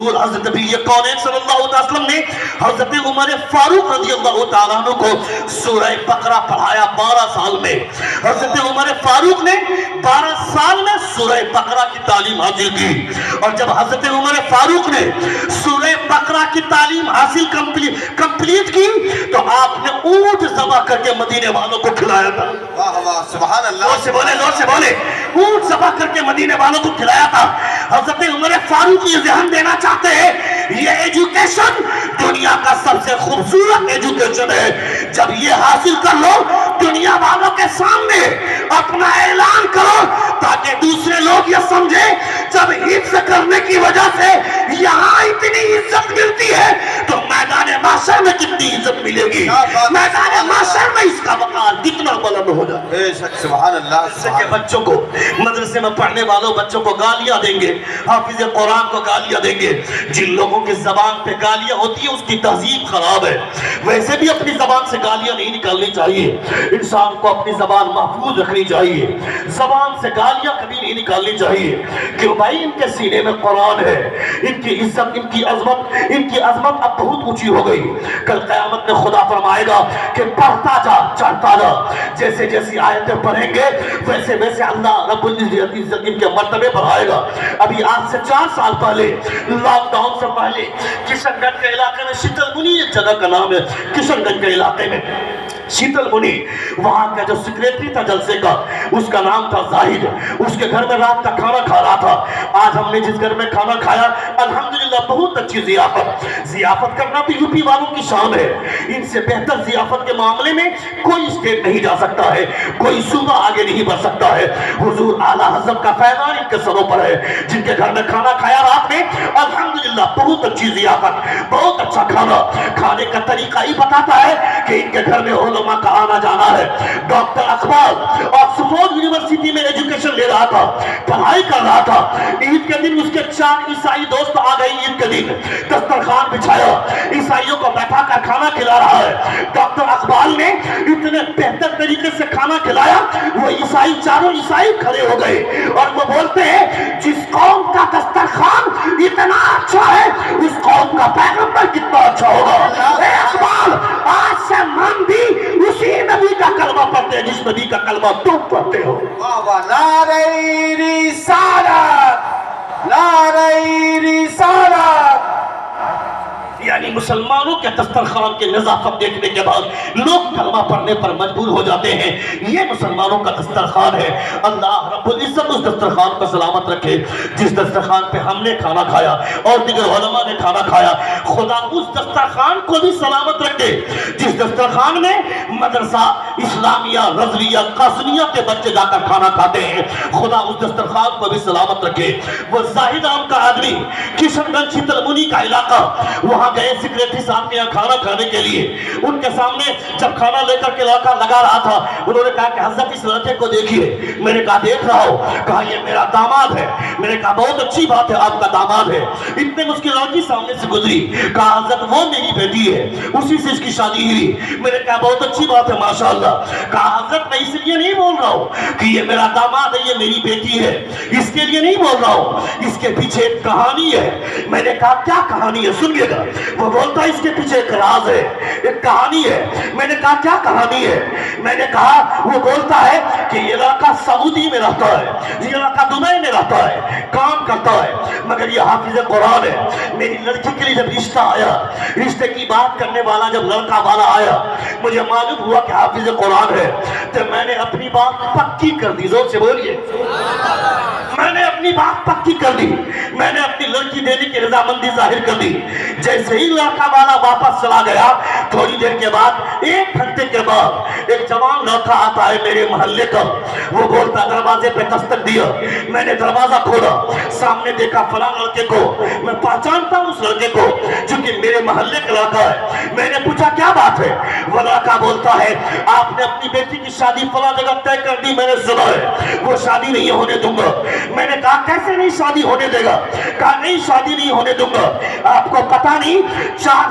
حضرت نبی کونین صلی اللہ علیہ وسلم نے حضرت عمر فاروق رضی اللہ تعالیٰ عنہ کو سورہ بقرہ پڑھایا 12 سال میں. حضرت عمر فاروق نے 12 سال میں سورہ بقرہ کی تعلیم حاصل کی. اور جب حضرت عمر فاروق نے سورہ بقرہ کی تعلیم حاصل کمپلیٹ کی تو آپ نے اونٹ ذبح کر کے مدینے والوں کو کھلایا تھا. واہ واہ سبحان اللہ. زور سے بولے اونٹ ذبح کر کے مدینے والوں کو کھلایا تھا. حضرت عمر فاروق یہ ذہن دینا چاہتے ہیں یہ ایجوکیشن دنیا کا سب سے خوبصورت ایجوکیشن ہے. جب یہ حاصل کر لو دنیا والوں کے سامنے اپنا اعلان کرو تاکہ دوسرے لوگ یہ سمجھیں جب حفظ کرنے کی وجہ سے یہاں اتنی عزت ملتی ہے تو میدان محشر میں کتنی عزت ملے گی. میدان محشر میں اس کا وقار کتنا بلند ہو جائے. بے شک سبحان اللہ. اس سے کہ بچوں کو مدرسے میں پڑھنے والوں بچوں کو گالیاں دیں گے, حافظ قرآن کو گالیاں دیں گے. جن لوگوں کی زبان پہ گالیاں ہوتی ہیں اس کی تہذیب خراب ہے. ویسے بھی اپنی زبان سے گالیاں نہیں نکالنی چاہیے. انسان کو اپنی زبان محفوظ رکھنی چاہیے. زبان سے گالیاں کبھی نہیں نکالنی چاہیے کہ بھائی ان کے سینے میں قرآن ہے. ان کی عزت, ان کی عظمت اب بہت اونچی ہو گئی. کل قیامت میں خدا فرمائے گا کہ پڑھتا جا چڑھتا جا. جیسے جیسی آیتیں پڑھیں گے ویسے ویسے اللہ رب العزت ان کے مرتبے بڑھائے گا. ابھی آج سے 4 سال پہلے لاک ڈاؤن سے پہلے کشن گنج کے علاقے میں شیتل منی ایک جگہ کا نام ہے. کشن گنج کے علاقے میں شیتل منی, وہاں کا جو سیکریٹری تھا جلسے کا اس کا نام تھا زاہد. اس کے گھر میں رات کا کھانا کھا رہا تھا. آج ہم نے جس گھر میں کھانا کھایا الحمدللہ بہت اچھی ضیافت کرنا تو یوپی والوں کی شان ہے. ان سے بہتر ضیافت کے معاملے میں کوئی اسٹیٹ نہیں جا سکتا ہے, کوئی صوبہ آگے نہیں بڑھ سکتا ہے. حضور اعلیٰ حضرت کا فیضان ان کے سروں پر ہے. جن کے گھر میں کھانا کھایا رات میں الحمدللہ بہت اچھی ضیافت, بہت اچھا کھانا. کھانے کا طریقہ ہی بتاتا ہے کہ ان کے گھر میں علماء کا آنا جانا ہے. ڈاکٹر اقبال آکسفورڈ یونیورسٹی میں ایجوکیشن لے رہا تھا, پڑھائی کر رہا تھا. عید کے دن اس کے 4 عیسائی دوست آ گئے. عید کے دن دسترخوان بچھایا, عیسائیوں کو بیٹھا کر کھانا کھلا رہا ہے. ڈاکٹر اقبال نے اتنے بہتر طریقے سے کھانا کھلایا وہ عیسائی, چاروں عیسائی کھڑے ہو گئے اور وہ بولتے ہیں جس قوم کا دسترخوان اتنا اچھا ہے اس قوم کا پیغمبر کتنا اچھا ہوگا. اے اقبال آج سے من بھی اسی نبی کا کلمہ پڑھتے ہیں جس نبی کا کلمہ تم پڑھتے ہو. واہ واہ. نعرہ رسالت, نعرہ رسالت. یعنی مسلمانوں کے دسترخوان کی نظافت دیکھنے کے بعد لوگ کلمہ پڑھنے پر مجبور ہو جاتے ہیں. یہ مسلمانوں کا دسترخوان ہے. اللہ رب العزت اس دسترخوان کو سلامت رکھے جس دسترخوان پہ ہم نے کھانا کھایا اور دیگر علماء نے کھانا کھایا. خدا اس دسترخوان کو بھی سلامت رکھے جس دسترخوان میں مدرسہ اسلامیہ, رضویہ, قاسمیہ کے بچے جا کر کھانا کھاتے ہیں. خدا اس دسترخوان کو بھی سلامت رکھے. وہ زاہد نام کا آدمی کشن گنج شیتل منی کا علاقہ, وہاں گئے سیکریٹری صاحب کے یہاں کھانا کھانے کے لیے. ان کے سامنے جب کھانا لے کر کے لڑکا لگا رہا تھا انہوں نے کہا کہ حضرت اس لڑکے کو دیکھیے. میں نے کہا دیکھ رہا ہوں. کہا یہ میرا داماد ہے. میں نے کہا بہت اچھی بات ہے آپ کا داماد ہے. اتنے میں اس کی لڑکی سامنے سے گزری. کہا حضرت وہ میری بیٹی ہے, اسی سے اس کی شادی ہوئی. میں نے کہا بہت اچھی بات ہے ماشاءاللہ. کہا حضرت میں اس لیے نہیں بول رہا ہوں کہ یہ میرا داماد ہے, یہ میری بیٹی ہے, اس کے لیے نہیں بول رہا ہوں. اس کے پیچھے ایک کہانی ہے. میں نے کہا کیا کہانی ہے, سنیے گا. وہ بولتا ہے اس کے پیچھے ایک راز ہے, ایک کہانی ہے. میں نے کہا کیا کہانی ہے. میں نے کہا وہ بولتا ہے کہ یہ لڑکا سعودی میں رہتا ہے, یہ لڑکا دبئی میں رہتا ہے, کام کرتا ہے, مگر یہ حافظ قرآن ہے. میری لڑکی کے لیے جب رشتہ آیا, رشتے کی بات کرنے والا جب لڑکا والا آیا, مجھے معلوم ہوا کہ حافظ قرآن ہے. تو میں نے اپنی بات پکی کر دی. زور سے بولیے. میں نے اپنی بات پکی کر دی. میں نے اپنی لڑکی دینے کی رضامندی ظاہر کر دی. جیسے ہی لڑکا والا واپس چلا گیا تھوڑی دیر کے بعد, 1 گھنٹے کے بعد ایک جوان لڑکا آتا ہے میرے محلے کا. وہ بولتا دروازے پہ دستک دیا. میں نے دروازہ کھولا, سامنے دیکھا فلاں لڑکے کو. میں پہچانتا ہوں اس لڑکے کو چونکہ میرے محلے کا لڑکا ہے. میں نے پوچھا کیا بات ہے. وہ لڑکا بولتا ہے آپ نے اپنی بیٹی کی شادی فلاں جگہ طے کر دی, میں نے سنا ہے, وہ شادی نہیں ہونے دوں گا. میں نے کہا کیسے نہیں شادی ہونے دے گا. کہا نہیں شادی نہیں ہونے دوں گا. آپ کو پتا نہیں 4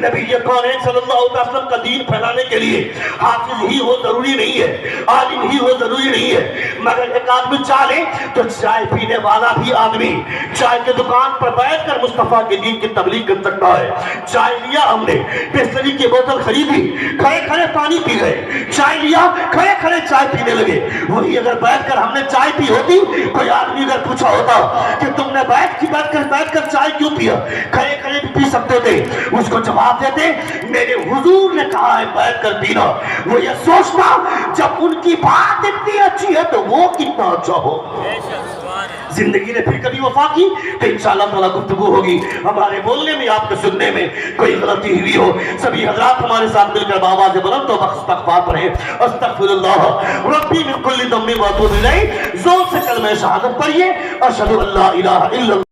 نبی کونین صلی اللہ علیہ وسلم کا دین پھیلانے کے لیے حافظ ہی ہو ضروری نہیں ہے, عالم ہی ہو ضروری نہیں ہے, مگر ایک آدمی چاہے تو چائے پینے والا بھی آدمی چائے کے دکان پر بیٹھ کر مصطفیٰ کے دین کی تبلیغ کر سکتا ہے. چائے لیا ہم نے, بسلری کی بوتل خریدی, کھڑے کھڑے پانی پی گئے, چائے لیا کھڑے کھڑے چائے پینے لگے. وہی اگر بیٹھ کر ہم نے چائے پی ہوتی, کوئی آدمی اگر پوچھا ہوتا کہ تم نے بیٹھ کر چائے کیوں پیا, کھڑے کھڑے بھی پی سکتے تھے, اس کو جواب دیتے میرے حضور نے کہا ہے بیٹھ کر پینا. وہ یہ سوچتا جب ان کی بات اتنی اچھی ہے تو وہ کتنا اچھا ہو. زندگی نے پھر کبھی وفا کی تو انشاءاللہ تعالیٰ گفتگو ہوگی. ہمارے بولنے میں, آپ کے سننے میں کوئی غلطی ہوئی ہو, سبھی حضرات ہمارے ساتھ مل کر بآواز بلند و استغفار پڑھیں. استغفر اللہ ربی من کل ذنب و اتوب الیہ. زور سے کلمہ شہادت پڑھیے. اشہد ان لا الہ الا اللہ.